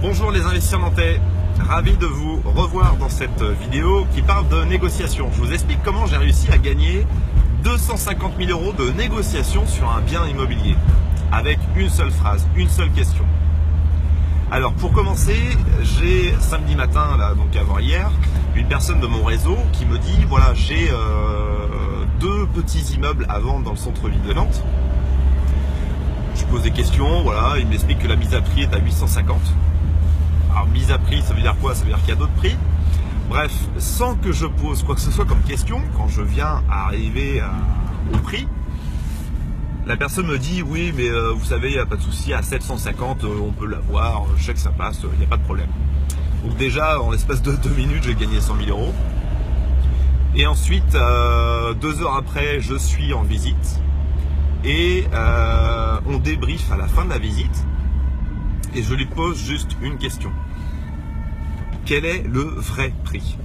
Bonjour les investisseurs nantais, ravi de vous revoir dans cette vidéo qui parle de négociation. Je vous explique comment j'ai réussi à gagner 250 000 euros de négociation sur un bien immobilier avec une seule phrase, une seule question. Alors pour commencer, j'ai samedi matin, là, donc avant hier, une personne de mon réseau qui me dit voilà, j'ai deux petits immeubles à vendre dans le centre-ville de Nantes. Je pose des questions, voilà, il m'explique que la mise à prix est à 850. Alors mise à prix, ça veut dire quoi? Ça veut dire qu'il y a d'autres prix. Bref, sans que je pose quoi que ce soit comme question, quand je viens à arriver au prix, la personne me dit oui, mais vous savez, il n'y a pas de souci, à 750, on peut l'avoir, je sais que ça passe, il n'y a pas de problème. Donc déjà, en l'espace de 2 minutes, j'ai gagné 100 000 euros. Et ensuite, 2 heures après, je suis en visite. Et on débriefe à la fin de la visite. Et je lui pose juste une question. Quel est le vrai prix?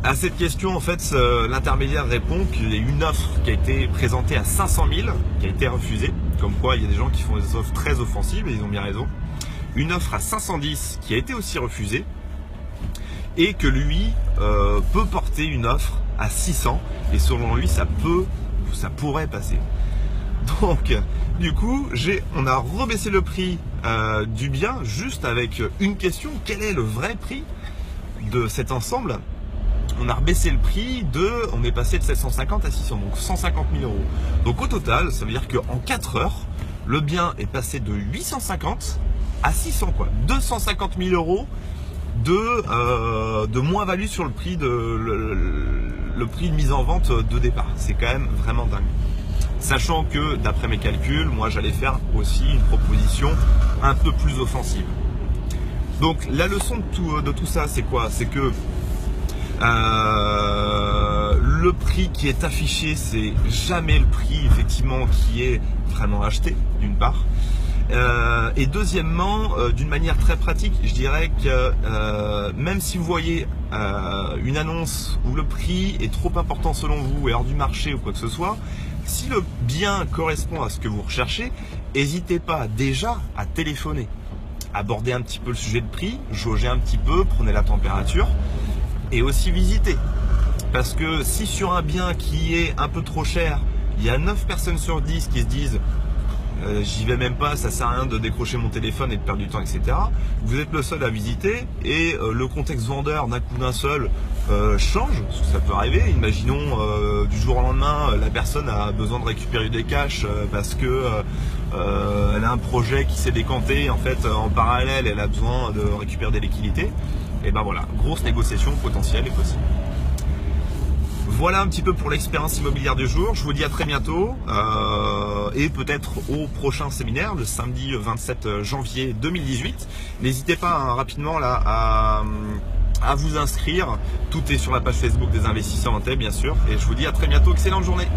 À cette question, en fait, l'intermédiaire répond qu'il y a une offre qui a été présentée à 500 000, qui a été refusée. Comme quoi, il y a des gens qui font des offres très offensives et ils ont bien raison. Une offre à 510 qui a été aussi refusée. Et que lui peut porter une offre à 600. Et selon lui, ça pourrait passer. Donc, du coup, on a rebaissé le prix du bien juste avec une question. Quel est le vrai prix de cet ensemble? On a rebaissé le prix on est passé de 750 à 600, donc 150 000 euros. Donc au total, ça veut dire qu'en 4 heures, le bien est passé de 850 à 600, quoi. 250 000 euros de moins-value sur le prix le prix de mise en vente de départ. C'est quand même vraiment dingue. Sachant que, d'après mes calculs, moi j'allais faire aussi une proposition un peu plus offensive. Donc la leçon de tout ça, c'est quoi? C'est que le prix qui est affiché, c'est jamais le prix effectivement qui est vraiment acheté, d'une part. Et deuxièmement, d'une manière très pratique, je dirais que même si vous voyez une annonce où le prix est trop important selon vous et hors du marché ou quoi que ce soit, si le bien correspond à ce que vous recherchez, n'hésitez pas déjà à téléphoner, aborder un petit peu le sujet de prix, jauger un petit peu, prenez la température et aussi visiter. Parce que si sur un bien qui est un peu trop cher, il y a 9 personnes sur 10 qui se disent j'y vais même pas, ça sert à rien de décrocher mon téléphone et de perdre du temps, etc. Vous êtes le seul à visiter et le contexte vendeur d'un coup d'un seul change, parce que ça peut arriver. Imaginons du jour au lendemain, la personne a besoin de récupérer des cash parce que elle a un projet qui s'est décanté, en fait en parallèle elle a besoin de récupérer des liquidités. Et ben voilà, grosse négociation potentielle est possible. Voilà un petit peu pour l'expérience immobilière du jour. Je vous dis à très bientôt et peut-être au prochain séminaire le samedi 27 janvier 2018. N'hésitez pas rapidement là à vous inscrire. Tout est sur la page Facebook des investisseurs nantais bien sûr. Et je vous dis à très bientôt. Excellente journée.